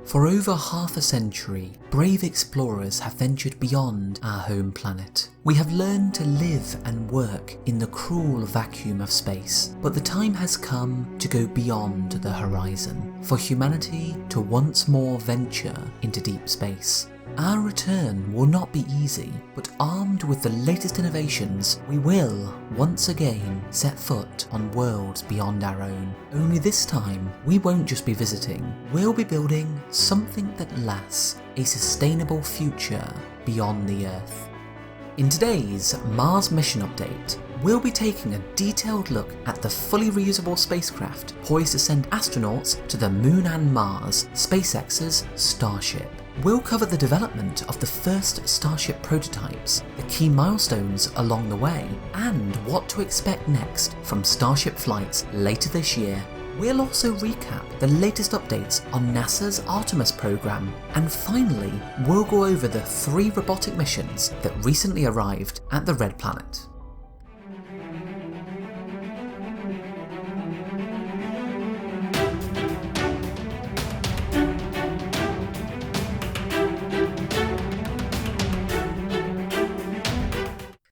For over half a century, brave explorers have ventured beyond our home planet. We have learned to live and work in the cruel vacuum of space, but the time has come to go beyond the horizon, for humanity to once more venture into deep space. Our return will not be easy, but armed with the latest innovations, we will, once again, set foot on worlds beyond our own. Only this time, we won't just be visiting, we'll be building something that lasts, a sustainable future beyond the Earth. In today's Mars Mission Update, we'll be taking a detailed look at the fully reusable spacecraft poised to send astronauts to the Moon and Mars, SpaceX's Starship. We'll cover the development of the first Starship prototypes, the key milestones along the way, and what to expect next from Starship flights later this year. We'll also recap the latest updates on NASA's Artemis program, and finally, we'll go over the 3 robotic missions that recently arrived at the Red Planet.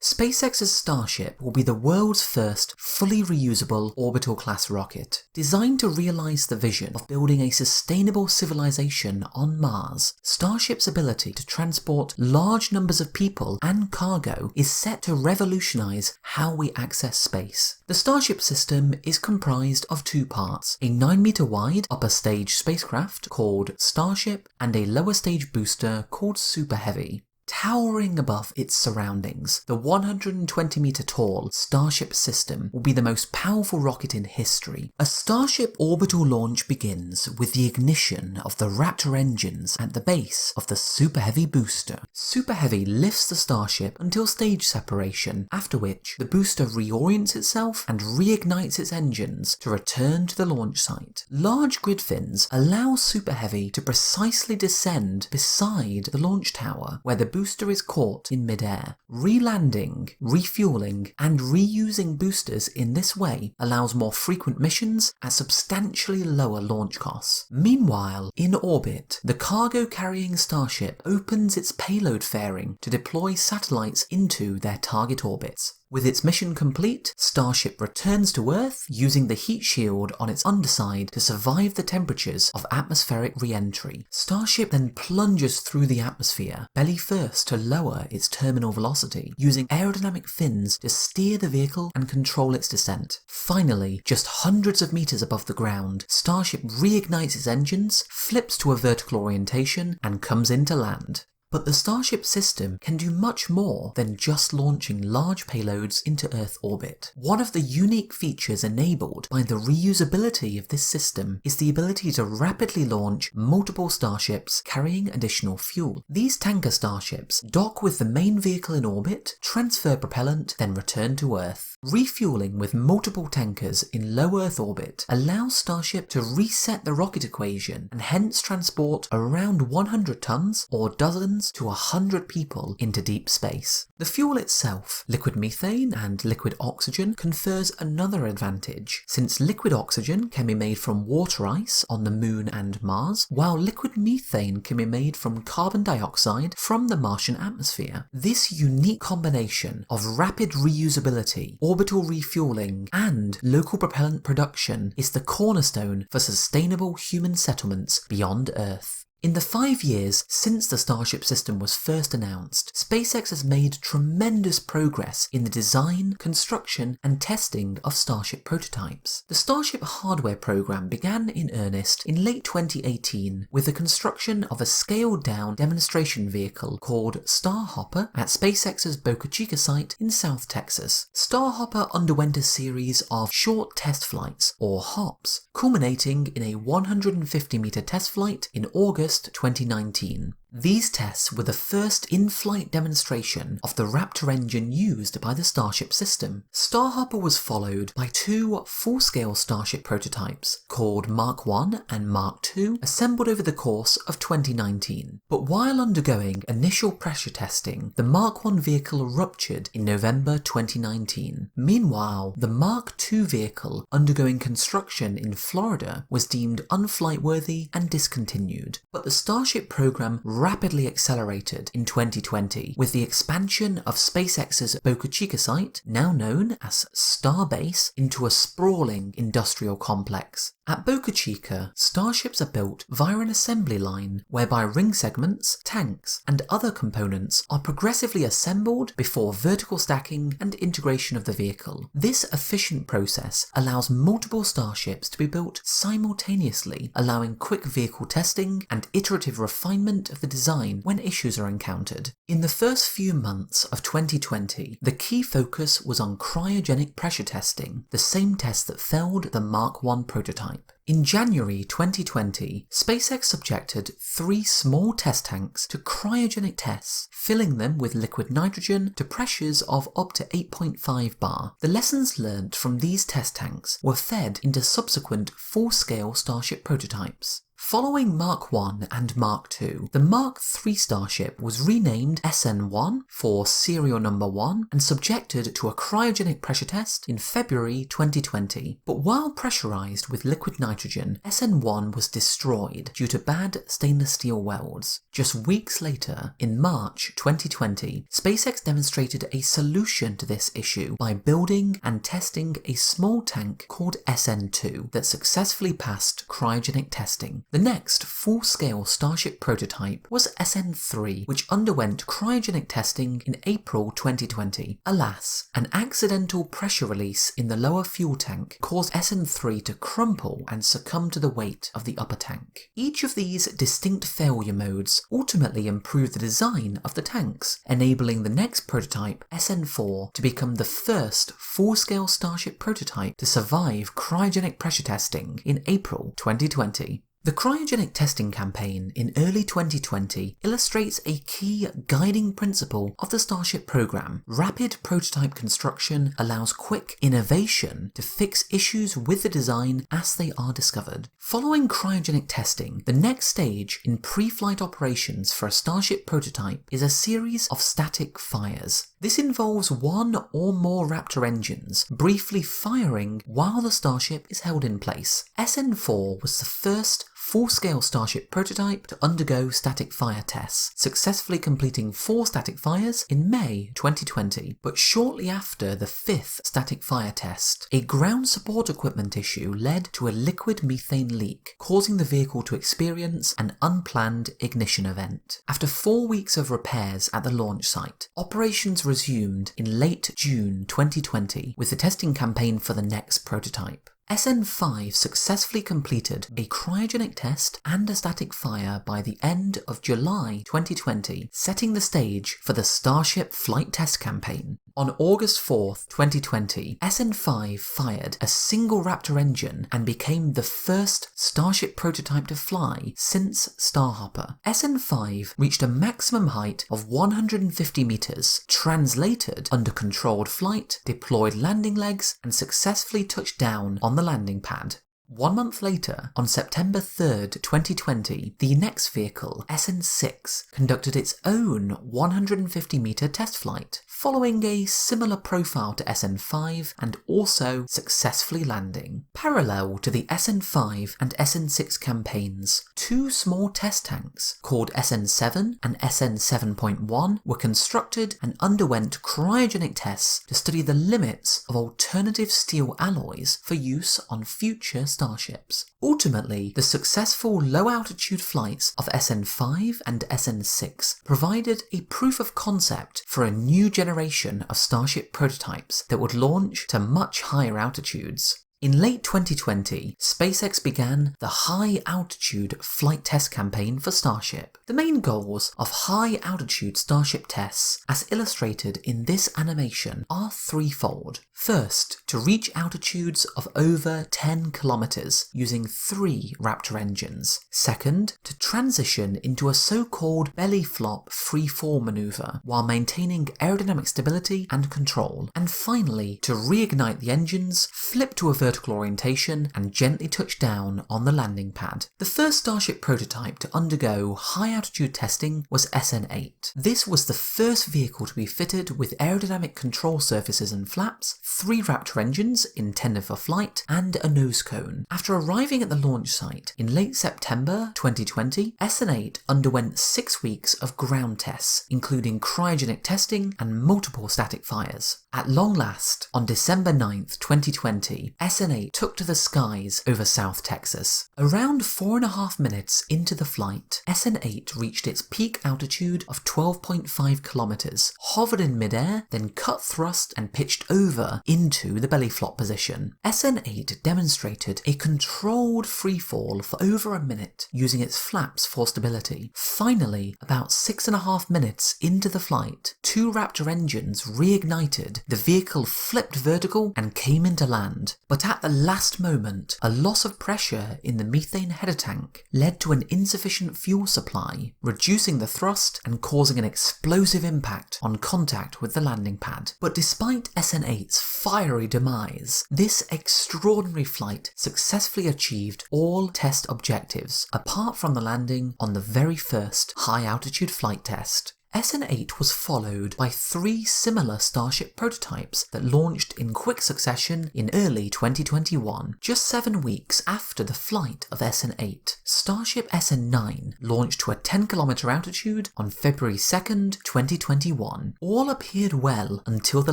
SpaceX's Starship will be the world's first fully reusable orbital class rocket. Designed to realise the vision of building a sustainable civilization on Mars, Starship's ability to transport large numbers of people and cargo is set to revolutionise how we access space. The Starship system is comprised of 2 parts, a 9-metre wide upper stage spacecraft called Starship and a lower stage booster called Super Heavy. Towering above its surroundings, the 120-metre tall Starship system will be the most powerful rocket in history. A Starship orbital launch begins with the ignition of the Raptor engines at the base of the Super Heavy booster. Super Heavy lifts the Starship until stage separation, after which the booster reorients itself and reignites its engines to return to the launch site. Large grid fins allow Super Heavy to precisely descend beside the launch tower, where the booster is caught in mid-air. Re-landing, refueling, and reusing boosters in this way allows more frequent missions at substantially lower launch costs. Meanwhile, in orbit, the cargo-carrying Starship opens its payload fairing to deploy satellites into their target orbits. With its mission complete, Starship returns to Earth using the heat shield on its underside to survive the temperatures of atmospheric re-entry. Starship then plunges through the atmosphere, belly first to lower its terminal velocity, using aerodynamic fins to steer the vehicle and control its descent. Finally, just hundreds of meters above the ground, Starship reignites its engines, flips to a vertical orientation, and comes into land. But the Starship system can do much more than just launching large payloads into Earth orbit. One of the unique features enabled by the reusability of this system is the ability to rapidly launch multiple Starships carrying additional fuel. These tanker Starships dock with the main vehicle in orbit, transfer propellant, then return to Earth. Refueling with multiple tankers in low Earth orbit allows Starship to reset the rocket equation and hence transport around 100 tons or dozens to 100 people into deep space. The fuel itself, liquid methane and liquid oxygen, confers another advantage, since liquid oxygen can be made from water ice on the Moon and Mars, while liquid methane can be made from carbon dioxide from the Martian atmosphere. This unique combination of rapid reusability, orbital refueling, and local propellant production is the cornerstone for sustainable human settlements beyond Earth. In the 5 years since the Starship system was first announced, SpaceX has made tremendous progress in the design, construction, and testing of Starship prototypes. The Starship hardware program began in earnest in late 2018 with the construction of a scaled-down demonstration vehicle called Starhopper at SpaceX's Boca Chica site in South Texas. Starhopper underwent a series of short test flights, or HOPs, culminating in a 150-meter test flight in August 2019. These tests were the first in-flight demonstration of the Raptor engine used by the Starship system. Starhopper was followed by 2 full-scale Starship prototypes called Mark 1 and Mark 2, assembled over the course of 2019. But while undergoing initial pressure testing, the Mark 1 vehicle ruptured in November 2019. Meanwhile, the Mark 2 vehicle undergoing construction in Florida was deemed unflightworthy and discontinued. But the Starship program rapidly accelerated in 2020 with the expansion of SpaceX's Boca Chica site, now known as Starbase, into a sprawling industrial complex. At Boca Chica, Starships are built via an assembly line whereby ring segments, tanks, and other components are progressively assembled before vertical stacking and integration of the vehicle. This efficient process allows multiple Starships to be built simultaneously, allowing quick vehicle testing and iterative refinement of the design when issues are encountered. In the first few months of 2020, the key focus was on cryogenic pressure testing, the same test that failed the Mark 1 prototype. In January 2020, SpaceX subjected 3 small test tanks to cryogenic tests, filling them with liquid nitrogen to pressures of up to 8.5 bar. The lessons learnt from these test tanks were fed into subsequent full-scale Starship prototypes. Following Mark 1 and Mark 2, the Mark 3 Starship was renamed SN1 for serial number 1 and subjected to a cryogenic pressure test in February 2020. But while pressurized with liquid nitrogen, SN1 was destroyed due to bad stainless steel welds. Just weeks later, in March 2020, SpaceX demonstrated a solution to this issue by building and testing a small tank called SN2 that successfully passed cryogenic testing. The next full-scale Starship prototype was SN3, which underwent cryogenic testing in April 2020. Alas, an accidental pressure release in the lower fuel tank caused SN3 to crumple and succumb to the weight of the upper tank. Each of these distinct failure modes ultimately improved the design of the tanks, enabling the next prototype, SN4, to become the first full-scale Starship prototype to survive cryogenic pressure testing in April 2020. The cryogenic testing campaign in early 2020 illustrates a key guiding principle of the Starship program. Rapid prototype construction allows quick innovation to fix issues with the design as they are discovered. Following cryogenic testing, the next stage in pre-flight operations for a Starship prototype is a series of static fires. This involves one or more Raptor engines briefly firing while the Starship is held in place. SN4 was the first full-scale Starship prototype to undergo static fire tests, successfully completing 4 static fires in May 2020. But shortly after the 5th static fire test, a ground support equipment issue led to a liquid methane leak, causing the vehicle to experience an unplanned ignition event. After 4 weeks of repairs at the launch site, operations resumed in late June 2020 with the testing campaign for the next prototype. SN5 successfully completed a cryogenic test and a static fire by the end of July 2020, setting the stage for the Starship flight test campaign. On August 4th, 2020, SN5 fired a single Raptor engine and became the first Starship prototype to fly since Starhopper. SN5 reached a maximum height of 150 meters, translated under controlled flight, deployed landing legs, and successfully touched down on the landing pad. 1 month later, on September 3rd, 2020, the next vehicle, SN6, conducted its own 150-meter test flight, following a similar profile to SN5 and also successfully landing. Parallel to the SN5 and SN6 campaigns, 2 small test tanks, called SN7 and SN7.1, were constructed and underwent cryogenic tests to study the limits of alternative steel alloys for use on future Starships. Ultimately, the successful low-altitude flights of SN5 and SN6 provided a proof of concept for a new generation of Starship prototypes that would launch to much higher altitudes. In late 2020, SpaceX began the high-altitude flight test campaign for Starship. The main goals of high-altitude Starship tests, as illustrated in this animation, are threefold. First, to reach altitudes of over 10 kilometers using 3 Raptor engines. Second, to transition into a so-called belly flop free-fall maneuver while maintaining aerodynamic stability and control. And finally, to reignite the engines, flip to a vertical orientation, and gently touch down on the landing pad. The first Starship prototype to undergo high-altitude testing was SN8. This was the first vehicle to be fitted with aerodynamic control surfaces and flaps, 3 Raptor engines intended for flight, and a nose cone. After arriving at the launch site in late September 2020, SN8 underwent 6 weeks of ground tests, including cryogenic testing and multiple static fires. At long last, on December 9th, 2020, SN8 took to the skies over South Texas. Around 4.5 minutes into the flight, SN8 reached its peak altitude of 12.5 kilometers, hovered in midair, then cut thrust and pitched over into the belly flop position. SN8 demonstrated a controlled freefall for over a minute, using its flaps for stability. Finally, about 6.5 minutes into the flight, 2 Raptor engines reignited, the vehicle flipped vertical and came into land. But at the last moment, a loss of pressure in the methane header tank led to an insufficient fuel supply, reducing the thrust and causing an explosive impact on contact with the landing pad. But despite SN8's fiery demise, this extraordinary flight successfully achieved all test objectives, apart from the landing on the very first high-altitude flight test. SN8 was followed by 3 similar Starship prototypes that launched in quick succession in early 2021. Just 7 weeks after the flight of SN8, Starship SN9 launched to a 10-kilometer altitude on February 2nd, 2021. All appeared well until the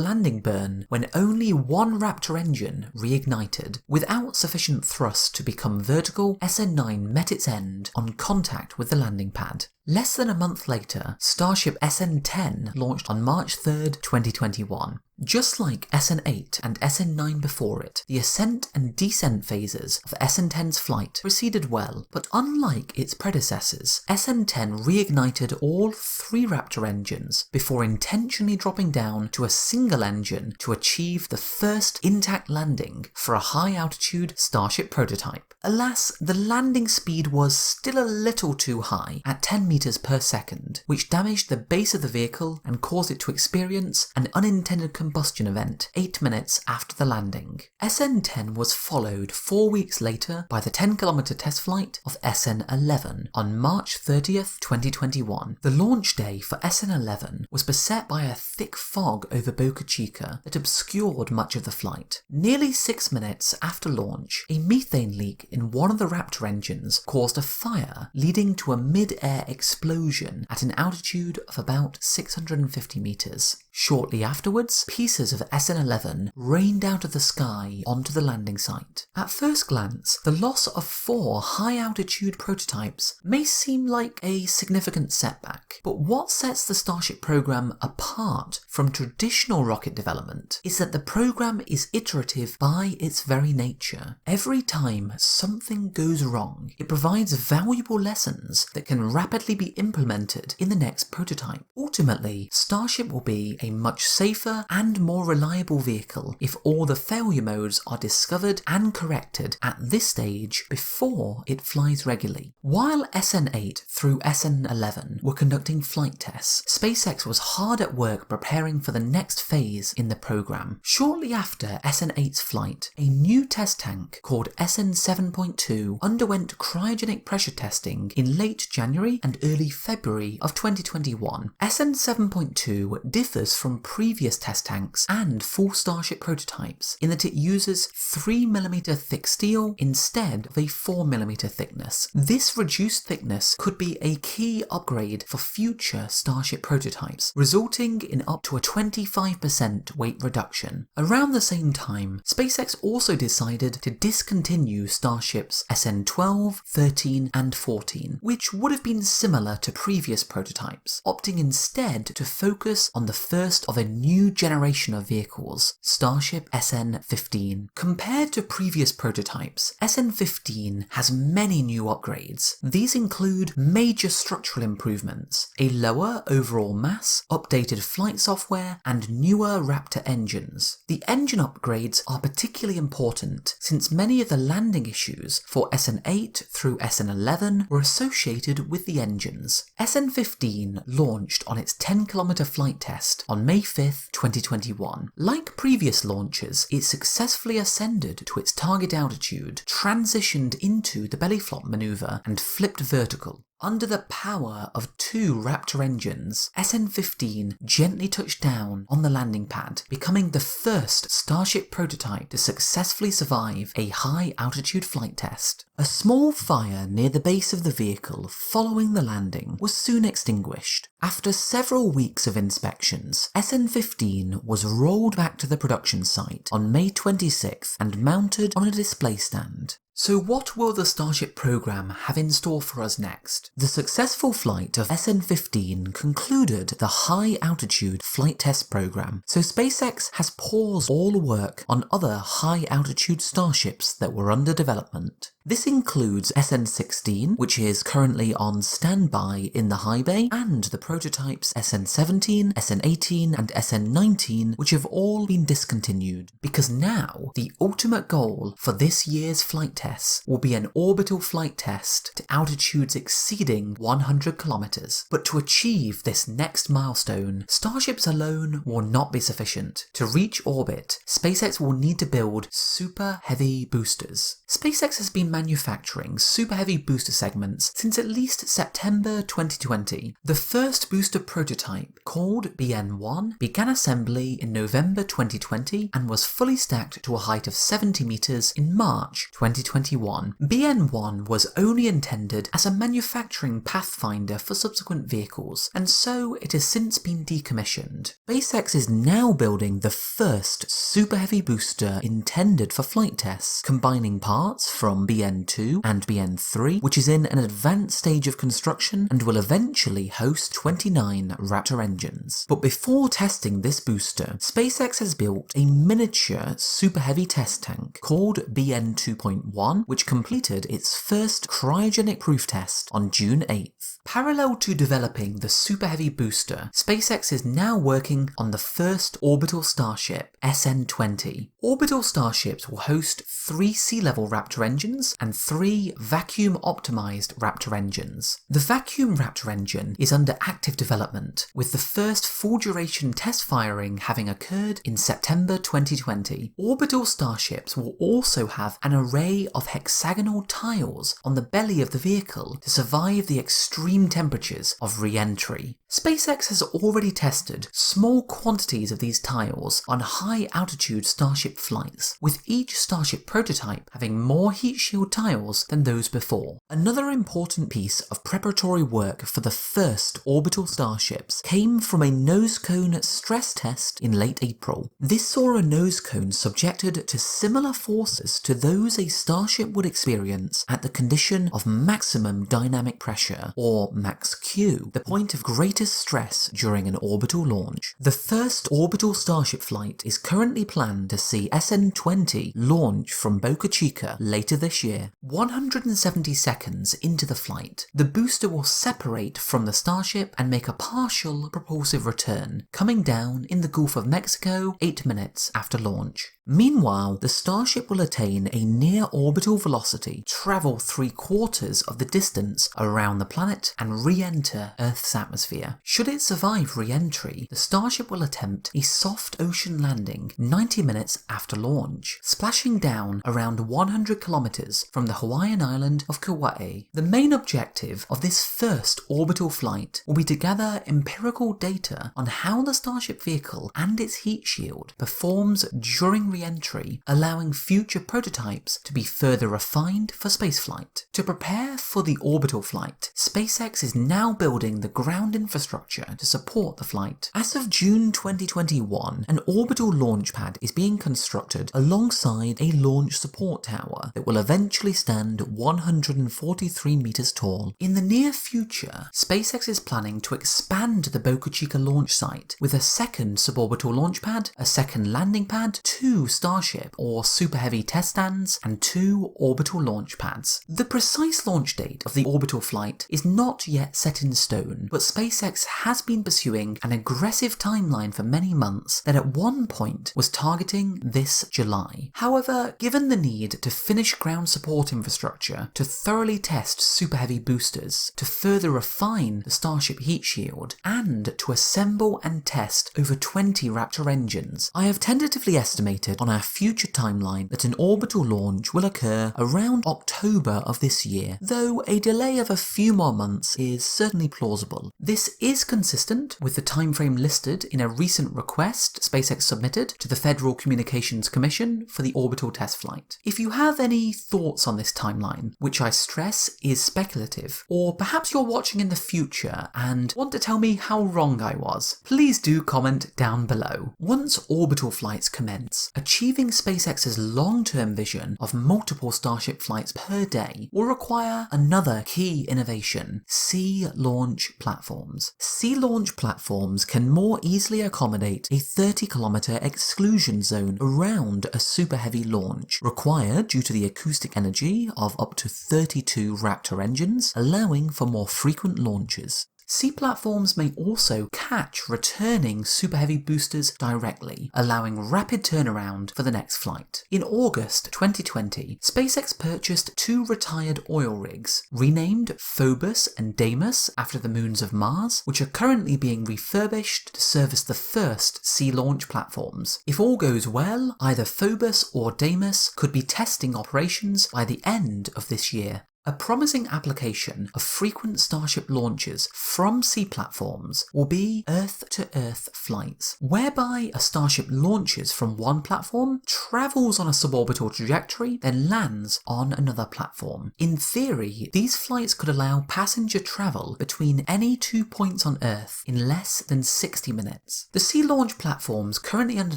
landing burn, when only 1 Raptor engine reignited. Without sufficient thrust to become vertical, SN9 met its end on contact with the landing pad. Less than a month later, Starship SN10 launched on March 3rd, 2021. Just like SN8 and SN9 before it, the ascent and descent phases of SN10's flight proceeded well, but unlike its predecessors, SN10 reignited all 3 Raptor engines before intentionally dropping down to a single engine to achieve the first intact landing for a high-altitude Starship prototype. Alas, the landing speed was still a little too high at 10 meters per second, which damaged the base of the vehicle and caused it to experience an unintended combustion event 8 minutes after the landing. SN10 was followed 4 weeks later by the 10-kilometer test flight of SN11 on March 30th, 2021. The launch day for SN11 was beset by a thick fog over Boca Chica that obscured much of the flight. Nearly 6 minutes after launch, a methane leak in one of the Raptor engines caused a fire, leading to a mid-air explosion at an altitude of about 650 meters. Shortly afterwards, pieces of SN11 rained out of the sky onto the landing site. At first glance, the loss of 4 high-altitude prototypes may seem like a significant setback, but what sets the Starship program apart from traditional rocket development is that the program is iterative by its very nature. Every time something goes wrong, it provides valuable lessons that can rapidly be implemented in the next prototype. Ultimately, Starship will be a much safer and more reliable vehicle if all the failure modes are discovered and corrected at this stage before it flies regularly. While SN8 through SN11 were conducting flight tests, SpaceX was hard at work preparing for the next phase in the program. Shortly after SN8's flight, a new test tank called SN7.2 underwent cryogenic pressure testing in late January and early February of 2021. SN7.2 differs from previous test tanks and full Starship prototypes in that it uses 3mm thick steel instead of a 4mm thickness. This reduced thickness could be a key upgrade for future Starship prototypes, resulting in up to a 25% weight reduction. Around the same time, SpaceX also decided to discontinue Starships SN12, 13 and 14, which would have been similar to previous prototypes, opting instead to focus on the first of a new generation generation of vehicles, Starship SN-15. Compared to previous prototypes, SN-15 has many new upgrades. These include major structural improvements, a lower overall mass, updated flight software, and newer Raptor engines. The engine upgrades are particularly important since many of the landing issues for SN-8 through SN-11 were associated with the engines. SN-15 launched on its 10-kilometer flight test on May 5th, 2021. Like previous launches, it successfully ascended to its target altitude, transitioned into the belly flop maneuver, and flipped vertical. Under the power of 2 Raptor engines, SN-15 gently touched down on the landing pad, becoming the first Starship prototype to successfully survive a high-altitude flight test. A small fire near the base of the vehicle following the landing was soon extinguished. After several weeks of inspections, SN-15 was rolled back to the production site on May 26th and mounted on a display stand. So what will the Starship program have in store for us next? The successful flight of SN-15 concluded the high-altitude flight test program, so SpaceX has paused all work on other high-altitude Starships that were under development. This includes SN-16, which is currently on standby in the high bay, and the prototypes SN-17, SN-18, and SN-19, which have all been discontinued, because now the ultimate goal for this year's flight tests will be an orbital flight test to altitudes exceeding 100 kilometers. But to achieve this next milestone, Starships alone will not be sufficient. To reach orbit, SpaceX will need to build Super Heavy boosters. SpaceX has been manufacturing Super Heavy booster segments since at least September 2020. The first booster prototype, called BN-1, began assembly in November 2020 and was fully stacked to a height of 70 meters in March 2021. BN-1 was only intended as a manufacturing pathfinder for subsequent vehicles, and so it has since been decommissioned. SpaceX is now building the first Super Heavy booster intended for flight tests, combining parts from BN-2 and BN-3, which is in an advanced stage of construction and will eventually host 29 Raptor engines. But before testing this booster, SpaceX has built a miniature Super Heavy test tank called BN-2.1, which completed its first cryogenic proof test on June 8th. Parallel to developing the Super Heavy booster, SpaceX is now working on the first orbital Starship, SN-20. Orbital Starships will host 3 sea-level Raptor engines and 3 vacuum-optimized Raptor engines. The vacuum Raptor engine is under active development, with the first full-duration test firing having occurred in September 2020. Orbital Starships will also have an array of hexagonal tiles on the belly of the vehicle to survive the extreme temperatures of re-entry. SpaceX has already tested small quantities of these tiles on high-altitude Starship flights, with each Starship prototype having more heat shield tiles than those before. Another important piece of preparatory work for the first orbital Starships came from a nose cone stress test in late April. This saw a nose cone subjected to similar forces to those a Starship would experience at the condition of maximum dynamic pressure, or max-Q, the point of greatest stress during an orbital launch. The first orbital Starship flight is currently planned to see SN-20 launch from Boca Chica later this year. 170 seconds into the flight, the booster will separate from the Starship and make a partial propulsive return, coming down in the Gulf of Mexico 8 minutes after launch. Meanwhile, the Starship will attain a near-orbital velocity, travel 3/4 of the distance around the planet, and re-enter Earth's atmosphere. Should it survive re-entry, the Starship will attempt a soft ocean landing 90 minutes after launch, splashing down around 100 kilometers from the Hawaiian island of Kauai. The main objective of this first orbital flight will be to gather empirical data on how the Starship vehicle and its heat shield performs during re-entry, allowing future prototypes to be further refined for spaceflight. To prepare for the orbital flight, SpaceX is now building the ground infrastructure infrastructure to support the flight. As of June 2021, an orbital launch pad is being constructed alongside a launch support tower that will eventually stand 143 meters tall. In the near future, SpaceX is planning to expand the Boca Chica launch site with a second suborbital launch pad, a second landing pad, 2 Starship or Super Heavy test stands, and 2 orbital launch pads. The precise launch date of the orbital flight is not yet set in stone, but SpaceX has been pursuing an aggressive timeline for many months that at one point was targeting this July. However, given the need to finish ground support infrastructure, to thoroughly test Super Heavy boosters, to further refine the Starship heat shield, and to assemble and test over 20 Raptor engines, I have tentatively estimated on our future timeline that an orbital launch will occur around October of this year, though a delay of a few more months is certainly plausible. This is consistent with the timeframe listed in a recent request SpaceX submitted to the Federal Communications Commission for the orbital test flight. If you have any thoughts on this timeline, which I stress is speculative, or perhaps you're watching in the future and want to tell me how wrong I was, please do comment down below. Once orbital flights commence, achieving SpaceX's long-term vision of multiple Starship flights per day will require another key innovation: sea launch platforms. Sea launch platforms can more easily accommodate a 30-kilometer exclusion zone around a Super Heavy launch, required due to the acoustic energy of up to 32 Raptor engines, allowing for more frequent launches. Sea platforms may also catch returning Super Heavy boosters directly, allowing rapid turnaround for the next flight. In August 2020, SpaceX purchased 2 retired oil rigs, renamed Phobos and Deimos after the moons of Mars, which are currently being refurbished to service the first sea launch platforms. If all goes well, either Phobos or Deimos could be testing operations by the end of this year. A promising application of frequent Starship launches from sea platforms will be Earth-to-Earth flights, whereby a Starship launches from one platform, travels on a suborbital trajectory, then lands on another platform. In theory, these flights could allow passenger travel between any 2 points on Earth in less than 60 minutes. The sea launch platforms currently under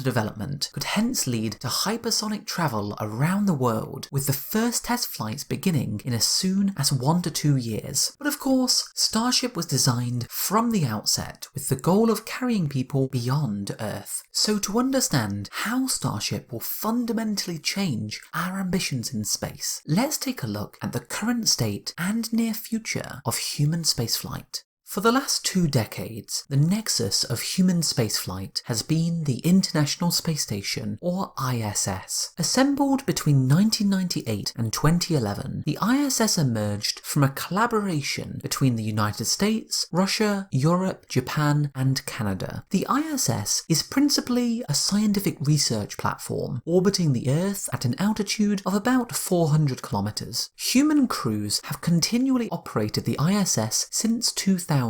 development could hence lead to hypersonic travel around the world, with the first test flights beginning in as soon as 1 to 2 years. But of course, Starship was designed from the outset with the goal of carrying people beyond Earth. So to understand how Starship will fundamentally change our ambitions in space, let's take a look at the current state and near future of human spaceflight. For the last 2 decades, the nexus of human spaceflight has been the International Space Station, or ISS. Assembled between 1998 and 2011, the ISS emerged from a collaboration between the United States, Russia, Europe, Japan, and Canada. The ISS is principally a scientific research platform, orbiting the Earth at an altitude of about 400 kilometers. Human crews have continually operated the ISS since 2000.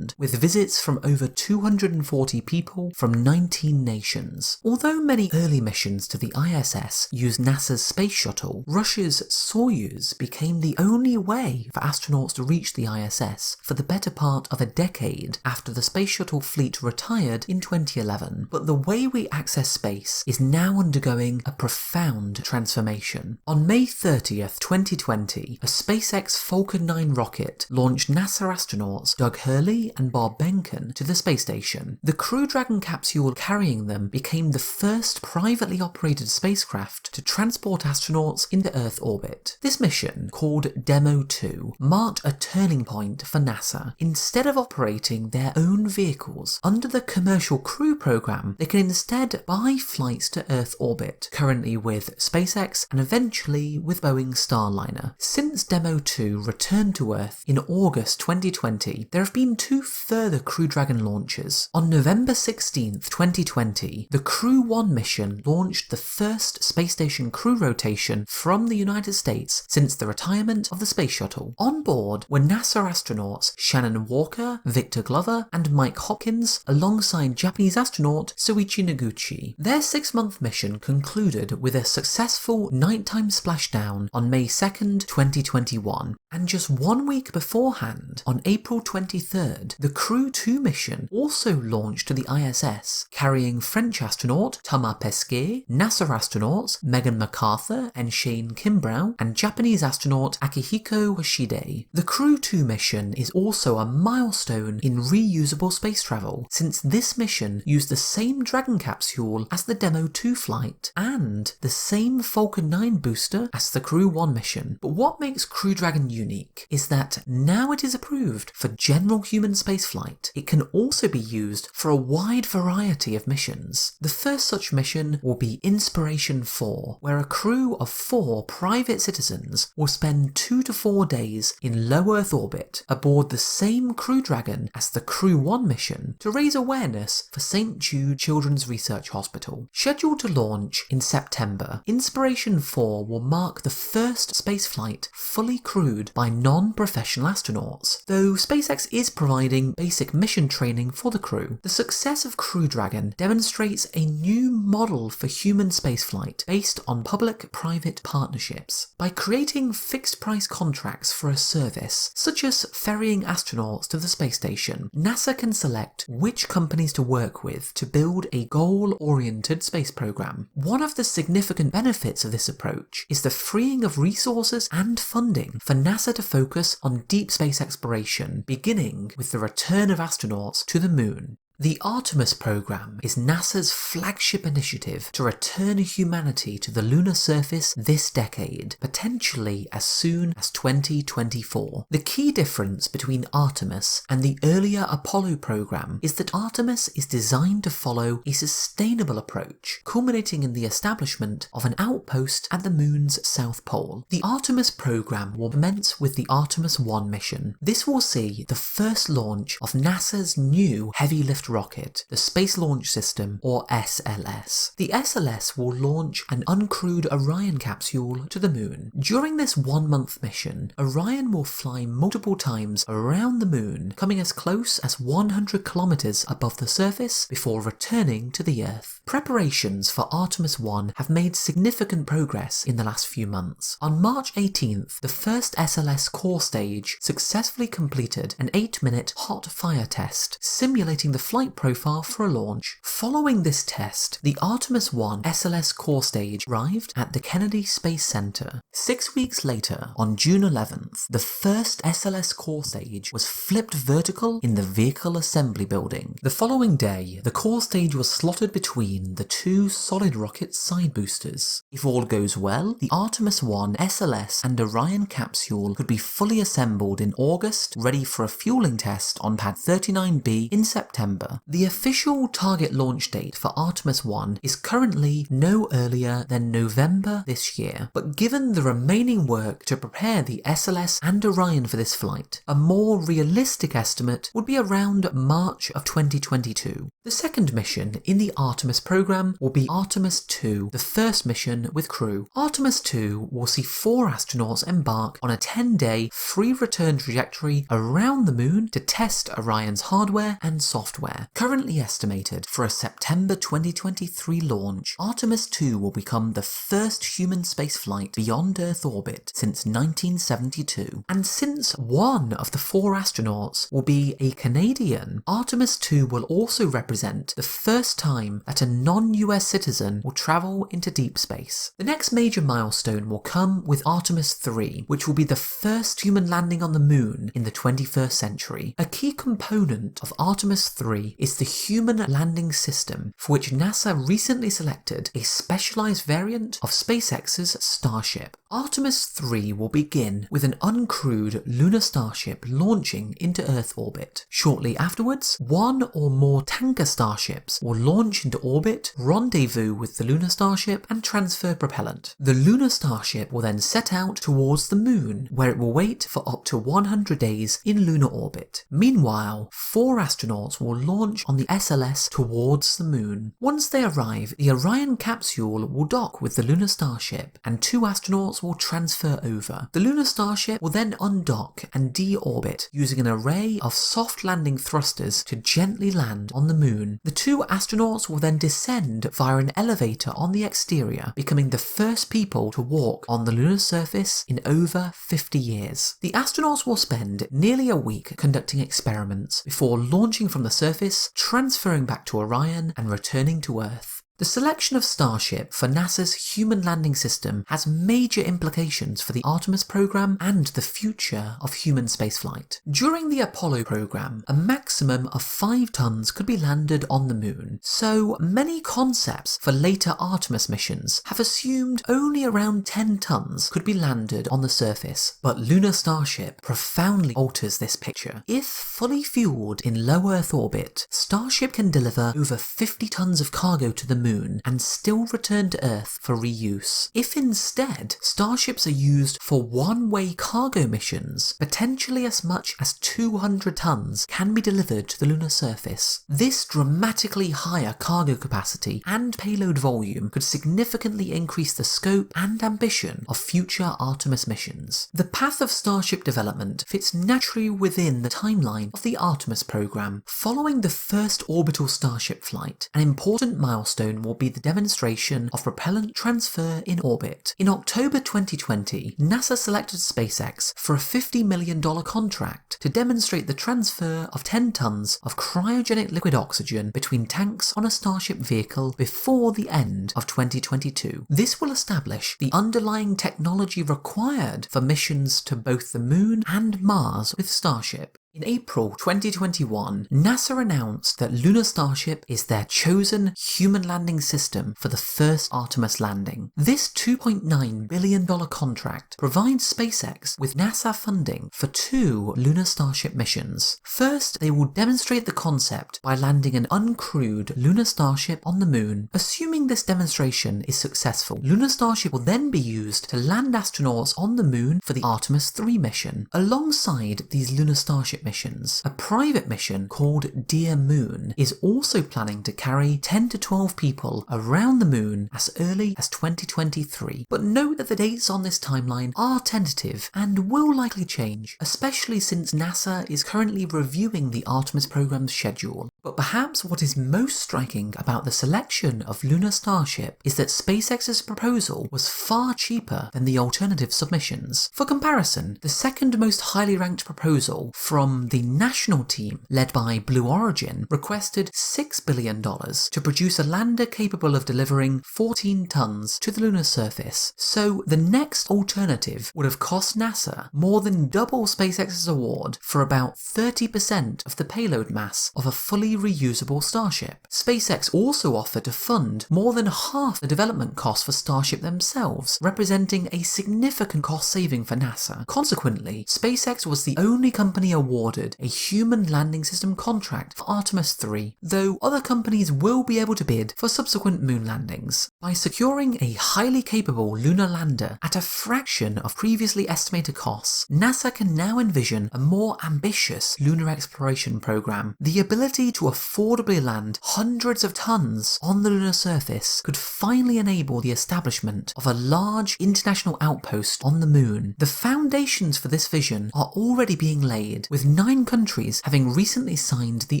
With visits from over 240 people from 19 nations. Although many early missions to the ISS used NASA's space shuttle, Russia's Soyuz became the only way for astronauts to reach the ISS for the better part of a decade after the space shuttle fleet retired in 2011. But the way we access space is now undergoing a profound transformation. On May 30th, 2020, a SpaceX Falcon 9 rocket launched NASA astronauts Doug Hurley and Bob Behnken to the space station. The Crew Dragon capsule carrying them became the first privately operated spacecraft to transport astronauts into Earth orbit. This mission, called Demo 2, marked a turning point for NASA. Instead of operating their own vehicles under the Commercial Crew Program, they can instead buy flights to Earth orbit, currently with SpaceX and eventually with Boeing Starliner. Since Demo 2 returned to Earth in August 2020, there have been 2 further Crew Dragon launches. On November 16th, 2020, the Crew 1 mission launched the first space station crew rotation from the United States since the retirement of the space shuttle. On board were NASA astronauts Shannon Walker, Victor Glover, and Mike Hopkins, alongside Japanese astronaut Soichi Noguchi. Their 6-month mission concluded with a successful nighttime splashdown on May 2nd, 2021, and just 1 week beforehand, on April 23rd, 23rd, the Crew 2 mission also launched to the ISS, carrying French astronaut Thomas Pesquet, NASA astronauts Megan McArthur and Shane Kimbrough, and Japanese astronaut Akihiko Hoshide. The Crew 2 mission is also a milestone in reusable space travel, since this mission used the same Dragon capsule as the Demo 2 flight, and the same Falcon 9 booster as the Crew 1 mission. But what makes Crew Dragon unique is that now it is approved for general human spaceflight. It can also be used for a wide variety of missions. The first such mission will be Inspiration 4, where a crew of 4 private citizens will spend 2 to 4 days in low Earth orbit aboard the same Crew Dragon as the Crew 1 mission to raise awareness for St. Jude Children's Research Hospital. Scheduled to launch in September, Inspiration 4 will mark the first spaceflight fully crewed by non-professional astronauts. Though SpaceX is providing basic mission training for the crew, the success of Crew Dragon demonstrates a new model for human spaceflight based on public-private partnerships. By creating fixed-price contracts for a service, such as ferrying astronauts to the space station, NASA can select which companies to work with to build a goal-oriented space program. One of the significant benefits of this approach is the freeing of resources and funding for NASA to focus on deep space exploration, beginning with the return of astronauts to the moon. The Artemis program is NASA's flagship initiative to return humanity to the lunar surface this decade, potentially as soon as 2024. The key difference between Artemis and the earlier Apollo program is that Artemis is designed to follow a sustainable approach, culminating in the establishment of an outpost at the moon's south pole. The Artemis program will commence with the Artemis 1 mission. This will see the first launch of NASA's new heavy lift rocket, the Space Launch System, or SLS. The SLS will launch an uncrewed Orion capsule to the moon. During this 1-month mission, Orion will fly multiple times around the moon, coming as close as 100 kilometers above the surface before returning to the Earth. Preparations for Artemis 1 have made significant progress in the last few months. On March 18th, the first SLS core stage successfully completed an 8-minute hot fire test, simulating the flight profile for a launch. Following this test, the Artemis 1 SLS core stage arrived at the Kennedy Space Center. 6 weeks later, on June 11th, the first SLS core stage was flipped vertical in the Vehicle Assembly Building. The following day, the core stage was slotted between the 2 solid rocket side boosters. If all goes well, the Artemis 1 SLS and Orion capsule could be fully assembled in August, ready for a fueling test on Pad 39B in September. The official target launch date for Artemis 1 is currently no earlier than November this year, but given the remaining work to prepare the SLS and Orion for this flight, a more realistic estimate would be around March of 2022. The second mission in the Artemis program will be Artemis 2, the first mission with crew. Artemis 2 will see 4 astronauts embark on a 10-day free return trajectory around the moon to test Orion's hardware and software. Currently estimated for a September 2023 launch, Artemis 2 will become the first human spaceflight beyond Earth orbit since 1972. And since one of the 4 astronauts will be a Canadian, Artemis 2 will also represent the first time that a non-US citizen will travel into deep space. The next major milestone will come with Artemis 3, which will be the first human landing on the moon in the 21st century. A key component of Artemis 3 is the Human Landing System, for which NASA recently selected a specialized variant of SpaceX's Starship. Artemis 3 will begin with an uncrewed lunar Starship launching into Earth orbit. Shortly afterwards, 1 or more tanker starships will launch into orbit, rendezvous with the lunar Starship, and transfer propellant. The lunar Starship will then set out towards the moon, where it will wait for up to 100 days in lunar orbit. Meanwhile, 4 astronauts will launch on the SLS towards the moon. Once they arrive, the Orion capsule will dock with the lunar Starship, and 2 astronauts astronauts will transfer over. The lunar starship will then undock and deorbit using an array of soft landing thrusters to gently land on the moon. The two astronauts will then descend via an elevator on the exterior, becoming the first people to walk on the lunar surface in over 50 years. The astronauts will spend nearly a week conducting experiments before launching from the surface, transferring back to Orion and returning to Earth. The selection of Starship for NASA's Human Landing System has major implications for the Artemis program and the future of human spaceflight. During the Apollo program, a maximum of 5 tons could be landed on the moon, so many concepts for later Artemis missions have assumed only around 10 tons could be landed on the surface, but Lunar Starship profoundly alters this picture. If fully fueled in low Earth orbit, Starship can deliver over 50 tons of cargo to the moon and still return to Earth for reuse. If instead starships are used for one-way cargo missions, potentially as much as 200 tons can be delivered to the lunar surface. This dramatically higher cargo capacity and payload volume could significantly increase the scope and ambition of future Artemis missions. The path of Starship development fits naturally within the timeline of the Artemis program. Following the first orbital Starship flight, an important milestone will be the demonstration of propellant transfer in orbit. In October 2020, NASA selected SpaceX for a $50 million contract to demonstrate the transfer of 10 tons of cryogenic liquid oxygen between tanks on a Starship vehicle before the end of 2022. This will establish the underlying technology required for missions to both the Moon and Mars with Starship. In April 2021, NASA announced that Lunar Starship is their chosen human landing system for the first Artemis landing. This $2.9 billion contract provides SpaceX with NASA funding for 2 Lunar Starship missions. First, they will demonstrate the concept by landing an uncrewed Lunar Starship on the Moon. Assuming this demonstration is successful, Lunar Starship will then be used to land astronauts on the Moon for the Artemis 3 mission. Alongside these Lunar Starship missions, a private mission called Dear Moon is also planning to carry 10 to 12 people around the Moon as early as 2023. But note that the dates on this timeline are tentative and will likely change, especially since NASA is currently reviewing the Artemis program's schedule. But perhaps what is most striking about the selection of Lunar Starship is that SpaceX's proposal was far cheaper than the alternative submissions. For comparison, the second most highly ranked proposal from the national team, led by Blue Origin, requested $6 billion to produce a lander capable of delivering 14 tons to the lunar surface. So the next alternative would have cost NASA more than double SpaceX's award for about 30% of the payload mass of a fully reusable Starship. SpaceX also offered to fund more than half the development costs for Starship themselves, representing a significant cost saving for NASA. Consequently, SpaceX was the only company awarded a human landing system contract for Artemis 3, though other companies will be able to bid for subsequent moon landings. By securing a highly capable lunar lander at a fraction of previously estimated costs, NASA can now envision a more ambitious lunar exploration program. The ability to affordably land hundreds of tons on the lunar surface could finally enable the establishment of a large international outpost on the Moon. The foundations for this vision are already being laid, with 9 countries having recently signed the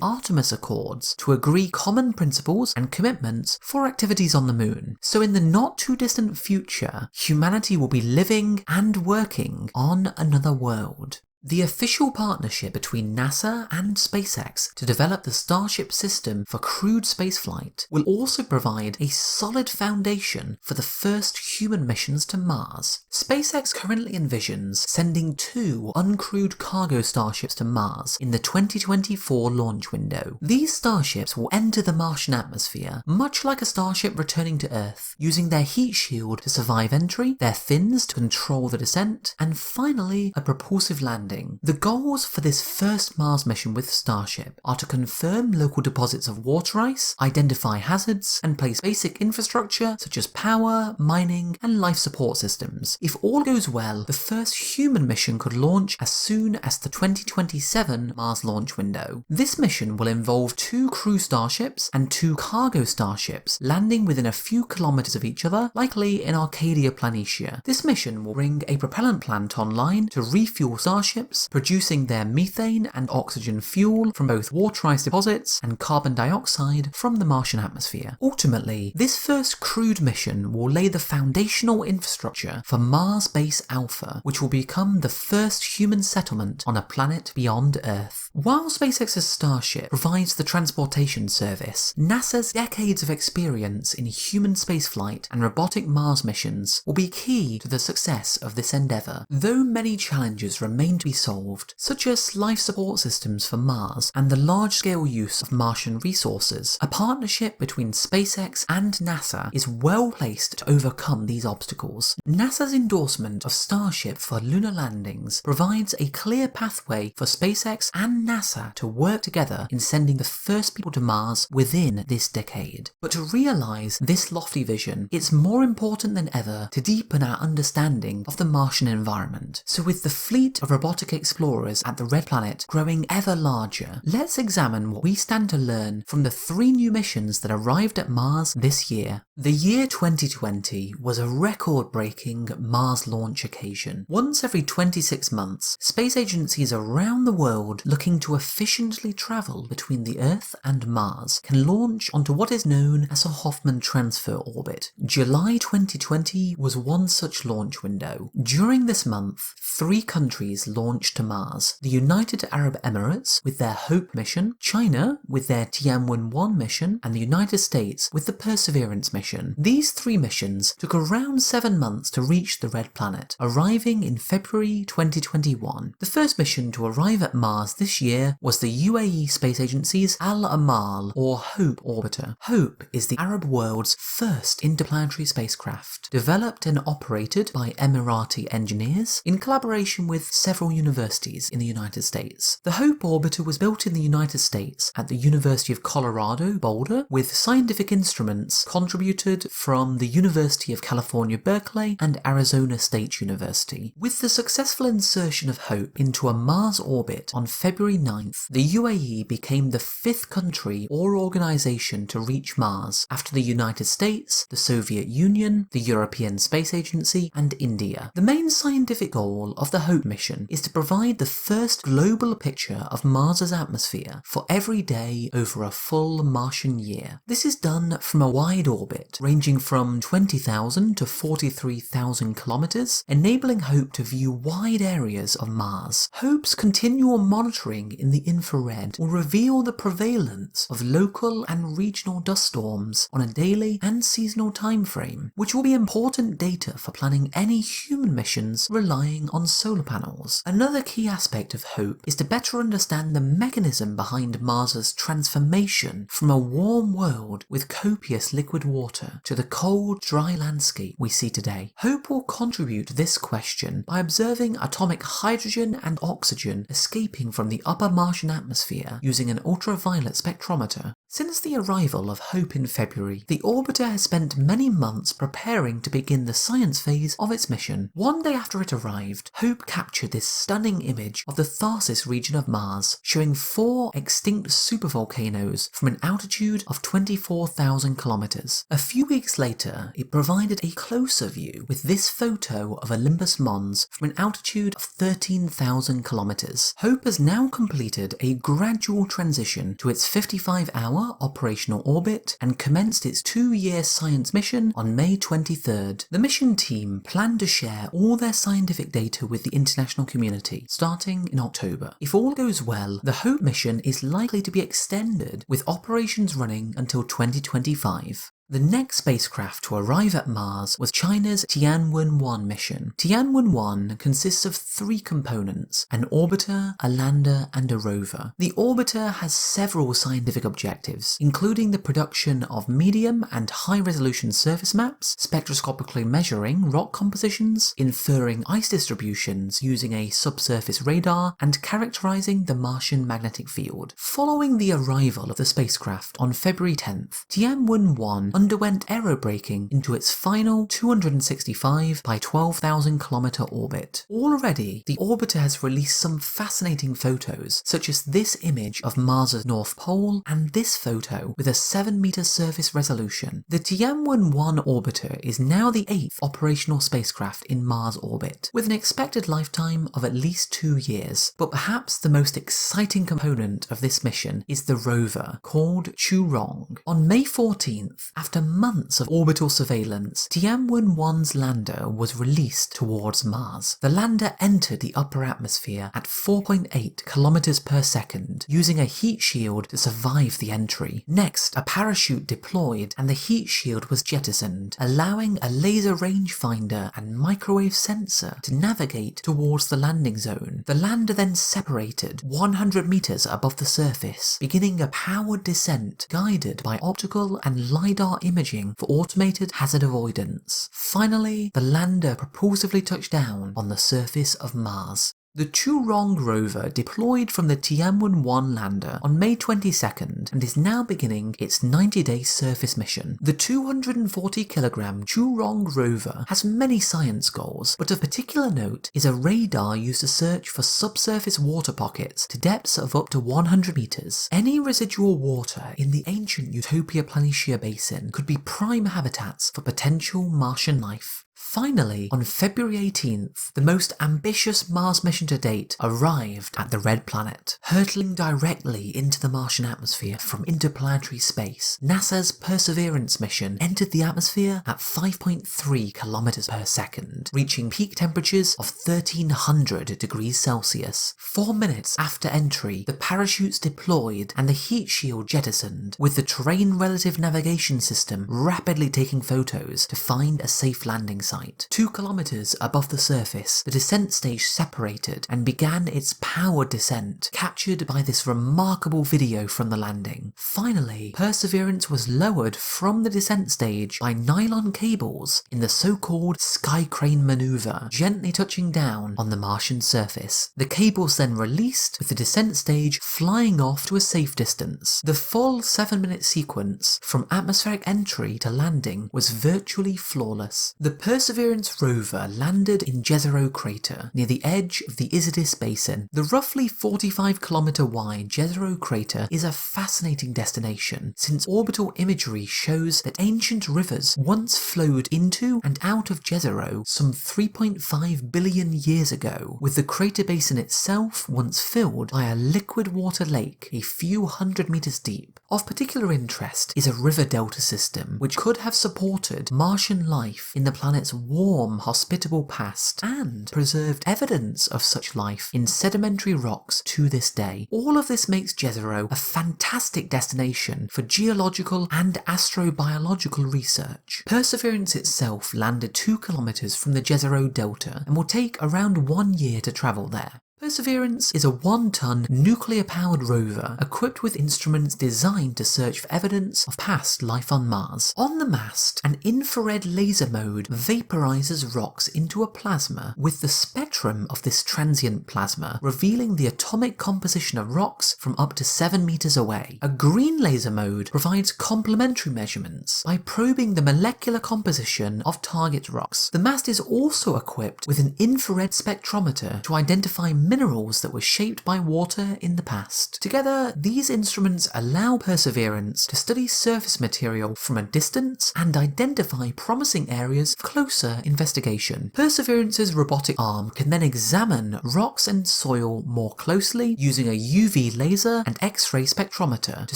Artemis Accords to agree common principles and commitments for activities on the Moon. So in the not too distant future, humanity will be living and working on another world. The official partnership between NASA and SpaceX to develop the Starship system for crewed spaceflight will also provide a solid foundation for the first human missions to Mars. SpaceX currently envisions sending 2 uncrewed cargo Starships to Mars in the 2024 launch window. These Starships will enter the Martian atmosphere, much like a Starship returning to Earth, using their heat shield to survive entry, their fins to control the descent, and finally a propulsive landing. landing. The goals for this first Mars mission with Starship are to confirm local deposits of water ice, identify hazards, and place basic infrastructure such as power, mining, and life support systems. If all goes well, the first human mission could launch as soon as the 2027 Mars launch window. This mission will involve 2 crew starships and 2 cargo starships landing within a few kilometers of each other, likely in Arcadia Planitia. This mission will bring a propellant plant online to refuel starships, producing their methane and oxygen fuel from both water ice deposits and carbon dioxide from the Martian atmosphere. Ultimately, this first crewed mission will lay the foundational infrastructure for Mars Base Alpha, which will become the first human settlement on a planet beyond Earth. While SpaceX's Starship provides the transportation service, NASA's decades of experience in human spaceflight and robotic Mars missions will be key to the success of this endeavour. Though many challenges remain to be solved, such as life support systems for Mars and the large-scale use of Martian resources, a partnership between SpaceX and NASA is well placed to overcome these obstacles. NASA's endorsement of Starship for lunar landings provides a clear pathway for SpaceX and NASA to work together in sending the first people to Mars within this decade. But to realise this lofty vision, it's more important than ever to deepen our understanding of the Martian environment. So with the fleet of robotic explorers at the Red Planet growing ever larger, let's examine what we stand to learn from the 3 new missions that arrived at Mars this year. The year 2020 was a record-breaking Mars launch occasion. Once every 26 months, space agencies around the world looking to efficiently travel between the Earth and Mars can launch onto what is known as a Hoffman transfer orbit. July 2020 was one such launch window. During this month, 3 countries launched to Mars: the United Arab Emirates with their HOPE mission, China with their Tianwen-1 mission, and the United States with the Perseverance mission. These 3 missions took around 7 months to reach the Red Planet, arriving in February 2021. The first mission to arrive at Mars this year was the UAE Space Agency's Al-Amal or HOPE orbiter. HOPE is the Arab world's first interplanetary spacecraft, developed and operated by Emirati engineers in collaboration with several universities in the United States. The HOPE orbiter was built in the United States at the University of Colorado, Boulder, with scientific instruments contributed from the University of California, Berkeley, and Arizona State University. With the successful insertion of HOPE into a Mars orbit on February 9th, the UAE became the 5th country or organization to reach Mars, after the United States, the Soviet Union, the European Space Agency, and India. The main scientific goal of the HOPE mission is to provide the first global picture of Mars's atmosphere for every day over a full Martian year. This is done from a wide orbit, ranging from 20,000 to 43,000 kilometers, enabling HOPE to view wide areas of Mars. HOPE's continual monitoring in the infrared will reveal the prevalence of local and regional dust storms on a daily and seasonal time frame, which will be important data for planning any human missions relying on solar panels. Another key aspect of HOPE is to better understand the mechanism behind Mars's transformation from a warm world with copious liquid water to the cold, dry landscape we see today. HOPE will contribute to this question by observing atomic hydrogen and oxygen escaping from the upper Martian atmosphere using an ultraviolet spectrometer. Since the arrival of HOPE in February, the orbiter has spent many months preparing to begin the science phase of its mission. One day after it arrived, HOPE captured this stunning image of the Tharsis region of Mars, showing 4 extinct supervolcanoes from an altitude of 24,000 kilometers. A few weeks later, it provided a closer view with this photo of Olympus Mons from an altitude of 13,000 kilometers. HOPE has now completed a gradual transition to its 55-hour operational orbit and commenced its 2-year science mission on May 23rd. The mission team planned to share all their scientific data with the international community, starting in October. If all goes well, the HOPE mission is likely to be extended, with operations running until 2025. The next spacecraft to arrive at Mars was China's Tianwen-1 mission. Tianwen-1 consists of 3 components: an orbiter, a lander, and a rover. The orbiter has several scientific objectives, including the production of medium and high-resolution surface maps, spectroscopically measuring rock compositions, inferring ice distributions using a subsurface radar, and characterizing the Martian magnetic field. Following the arrival of the spacecraft on February 10th, Tianwen-1 underwent aerobraking into its final 265 by 12,000 kilometer orbit. Already, the orbiter has released some fascinating photos, such as this image of Mars's North Pole and this photo with a 7-meter surface resolution. The Tianwen-1 orbiter is now the 8th operational spacecraft in Mars orbit, with an expected lifetime of at least 2 years. But perhaps the most exciting component of this mission is the rover, called Zhurong. On May 14th, after months of orbital surveillance, Tianwen-1's lander was released towards Mars. The lander entered the upper atmosphere at 4.8 kilometers per second, using a heat shield to survive the entry. Next, a parachute deployed and the heat shield was jettisoned, allowing a laser rangefinder and microwave sensor to navigate towards the landing zone. The lander then separated 100 meters above the surface, beginning a powered descent guided by optical and LiDAR imaging for automated hazard avoidance. Finally, the lander propulsively touched down on the surface of Mars. The Zhurong rover deployed from the Tianwen-1 lander on May 22nd and is now beginning its 90-day surface mission. The 240-kilogram Zhurong rover has many science goals, but of particular note is a radar used to search for subsurface water pockets to depths of up to 100 meters. Any residual water in the ancient Utopia Planitia basin could be prime habitats for potential Martian life. Finally, on February 18th, the most ambitious Mars mission to date arrived at the Red Planet. Hurtling directly into the Martian atmosphere from interplanetary space, NASA's Perseverance mission entered the atmosphere at 5.3 kilometers per second, reaching peak temperatures of 1300 degrees Celsius. 4 minutes after entry, the parachutes deployed and the heat shield jettisoned, with the Terrain Relative Navigation System rapidly taking photos to find a safe landing site. 2 kilometers above the surface, the descent stage separated and began its powered descent, captured by this remarkable video from the landing. Finally, Perseverance was lowered from the descent stage by nylon cables in the so-called sky crane maneuver, gently touching down on the Martian surface. The cables then released, with the descent stage flying off to a safe distance. The full 7-minute sequence from atmospheric entry to landing was virtually flawless. The Perseverance rover landed in Jezero crater, near the edge of the Isidis Basin. The roughly 45-kilometer wide Jezero crater is a fascinating destination, since orbital imagery shows that ancient rivers once flowed into and out of Jezero some 3.5 billion years ago, with the crater basin itself once filled by a liquid water lake a few hundred meters deep. Of particular interest is a river delta system, which could have supported Martian life in the planet's warm, hospitable past, and preserved evidence of such life in sedimentary rocks to this day. All of this makes Jezero a fantastic destination for geological and astrobiological research. Perseverance itself landed 2 kilometers from the Jezero Delta and will take around 1 year to travel there. Perseverance is a 1-ton nuclear-powered rover equipped with instruments designed to search for evidence of past life on Mars. On the mast, an infrared laser mode vaporizes rocks into a plasma, with the spectrum of this transient plasma revealing the atomic composition of rocks from up to 7 meters away. A green laser mode provides complementary measurements by probing the molecular composition of target rocks. The mast is also equipped with an infrared spectrometer to identify minerals that were shaped by water in the past. Together, these instruments allow Perseverance to study surface material from a distance and identify promising areas for closer investigation. Perseverance's robotic arm can then examine rocks and soil more closely using a UV laser and X-ray spectrometer to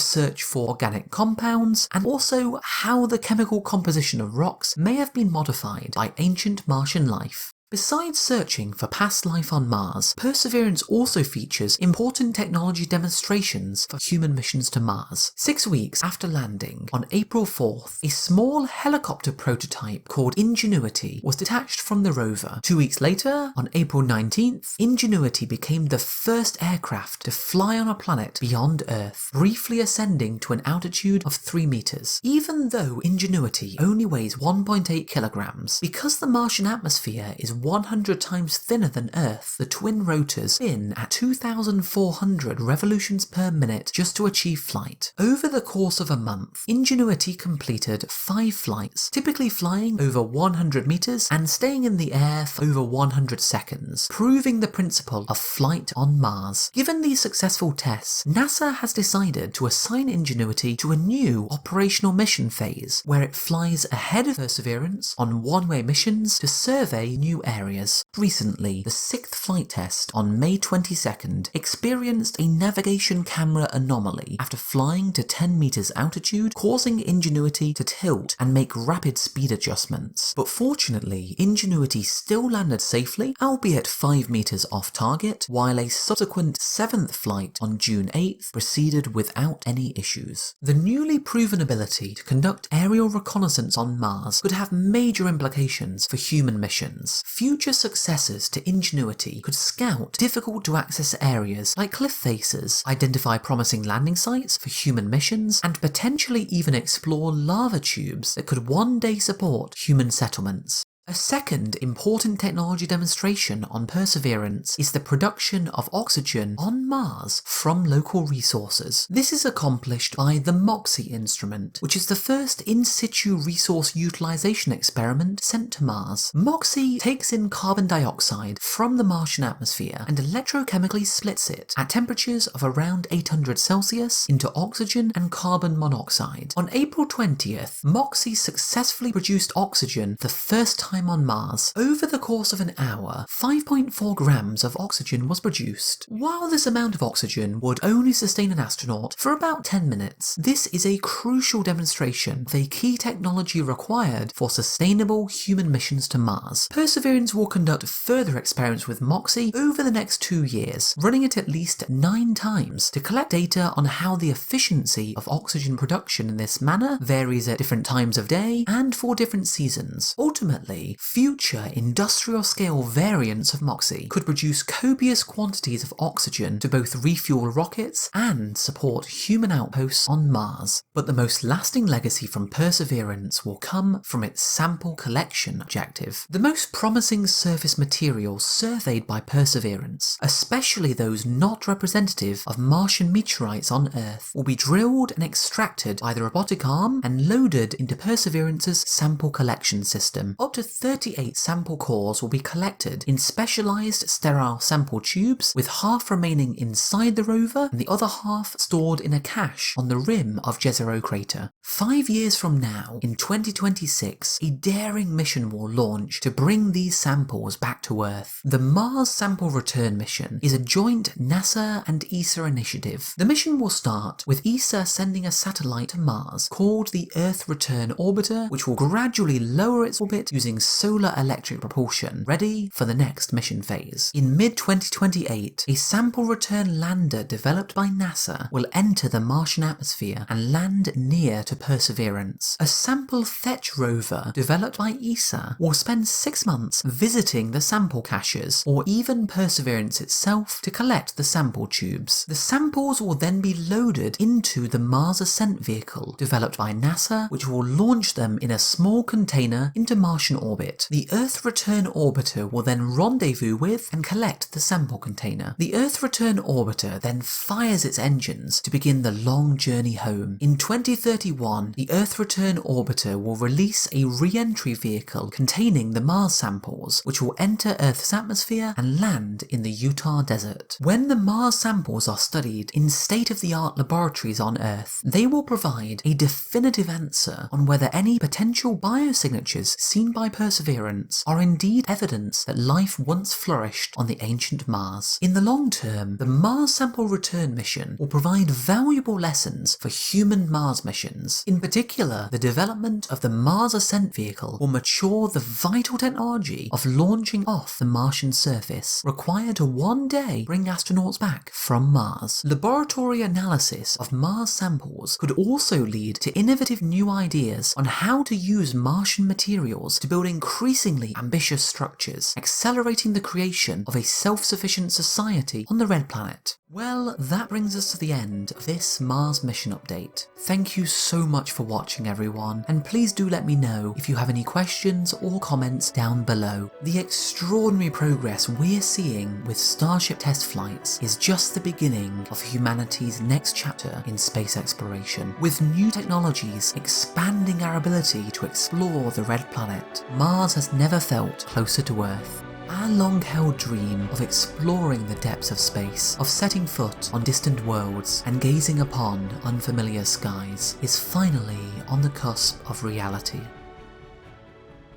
search for organic compounds and also how the chemical composition of rocks may have been modified by ancient Martian life. Besides searching for past life on Mars, Perseverance also features important technology demonstrations for human missions to Mars. 6 weeks after landing, on April 4th, a small helicopter prototype called Ingenuity was detached from the rover. 2 weeks later, on April 19th, Ingenuity became the first aircraft to fly on a planet beyond Earth, briefly ascending to an altitude of 3 meters. Even though Ingenuity only weighs 1.8 kilograms, because the Martian atmosphere is 100 times thinner than Earth, the twin rotors spin at 2,400 revolutions per minute just to achieve flight. Over the course of a month, Ingenuity completed 5 flights, typically flying over 100 meters and staying in the air for over 100 seconds, proving the principle of flight on Mars. Given these successful tests, NASA has decided to assign Ingenuity to a new operational mission phase, where it flies ahead of Perseverance on one-way missions to survey new areas. Recently, the 6th flight test on May 22nd experienced a navigation camera anomaly after flying to 10 meters altitude, causing Ingenuity to tilt and make rapid speed adjustments. But fortunately, Ingenuity still landed safely, albeit 5 meters off target, while a subsequent 7th flight on June 8th proceeded without any issues. The newly proven ability to conduct aerial reconnaissance on Mars could have major implications for human missions. Future successors to Ingenuity could scout difficult to access areas like cliff faces, identify promising landing sites for human missions, and potentially even explore lava tubes that could one day support human settlements. A second important technology demonstration on Perseverance is the production of oxygen on Mars from local resources. This is accomplished by the MOXIE instrument, which is the first in-situ resource utilization experiment sent to Mars. MOXIE takes in carbon dioxide from the Martian atmosphere and electrochemically splits it at temperatures of around 800 Celsius into oxygen and carbon monoxide. On April 20th, MOXIE successfully produced oxygen for the first time on Mars. Over the course of an hour, 5.4 grams of oxygen was produced. While this amount of oxygen would only sustain an astronaut for about 10 minutes, this is a crucial demonstration of a key technology required for sustainable human missions to Mars. Perseverance will conduct further experiments with MOXIE over the next 2 years, running it at least 9 times to collect data on how the efficiency of oxygen production in this manner varies at different times of day and for different seasons. Ultimately, future industrial-scale variants of MOXIE could produce copious quantities of oxygen to both refuel rockets and support human outposts on Mars. But the most lasting legacy from Perseverance will come from its sample collection objective. The most promising surface materials surveyed by Perseverance, especially those not representative of Martian meteorites on Earth, will be drilled and extracted by the robotic arm and loaded into Perseverance's sample collection system. Up to 38 sample cores will be collected in specialized sterile sample tubes, with half remaining inside the rover and the other half stored in a cache on the rim of Jezero crater. 5 years from now, in 2026, a daring mission will launch to bring these samples back to Earth. The Mars Sample Return Mission is a joint NASA and ESA initiative. The mission will start with ESA sending a satellite to Mars called the Earth Return Orbiter, which will gradually lower its orbit using solar electric propulsion, ready for the next mission phase. In mid-2028, a sample return lander developed by NASA will enter the Martian atmosphere and land near to Perseverance. A sample fetch rover developed by ESA will spend 6 months visiting the sample caches, or even Perseverance itself, to collect the sample tubes. The samples will then be loaded into the Mars Ascent Vehicle developed by NASA, which will launch them in a small container into Martian orbit. The Earth Return Orbiter will then rendezvous with and collect the sample container. The Earth Return Orbiter then fires its engines to begin the long journey home. In 2031, the Earth Return Orbiter will release a re-entry vehicle containing the Mars samples, which will enter Earth's atmosphere and land in the Utah desert. When the Mars samples are studied in state-of-the-art laboratories on Earth, they will provide a definitive answer on whether any potential biosignatures seen by Perseverance are indeed evidence that life once flourished on the ancient Mars. In the long term, the Mars Sample Return mission will provide valuable lessons for human Mars missions. In particular, the development of the Mars Ascent Vehicle will mature the vital technology of launching off the Martian surface, required to one day bring astronauts back from Mars. Laboratory analysis of Mars samples could also lead to innovative new ideas on how to use Martian materials to build increasingly ambitious structures, accelerating the creation of a self-sufficient society on the Red Planet. Well, that brings us to the end of this Mars mission update. Thank you so much for watching, everyone, and please do let me know if you have any questions or comments down below. The extraordinary progress we're seeing with Starship test flights is just the beginning of humanity's next chapter in space exploration. With new technologies expanding our ability to explore the Red Planet, Mars has never felt closer to Earth. Our long-held dream of exploring the depths of space, of setting foot on distant worlds and gazing upon unfamiliar skies, is finally on the cusp of reality.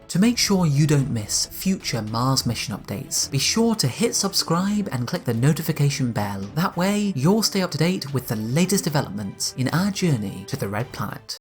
To make sure you don't miss future Mars mission updates, be sure to hit subscribe and click the notification bell. That way, you'll stay up to date with the latest developments in our journey to the Red Planet.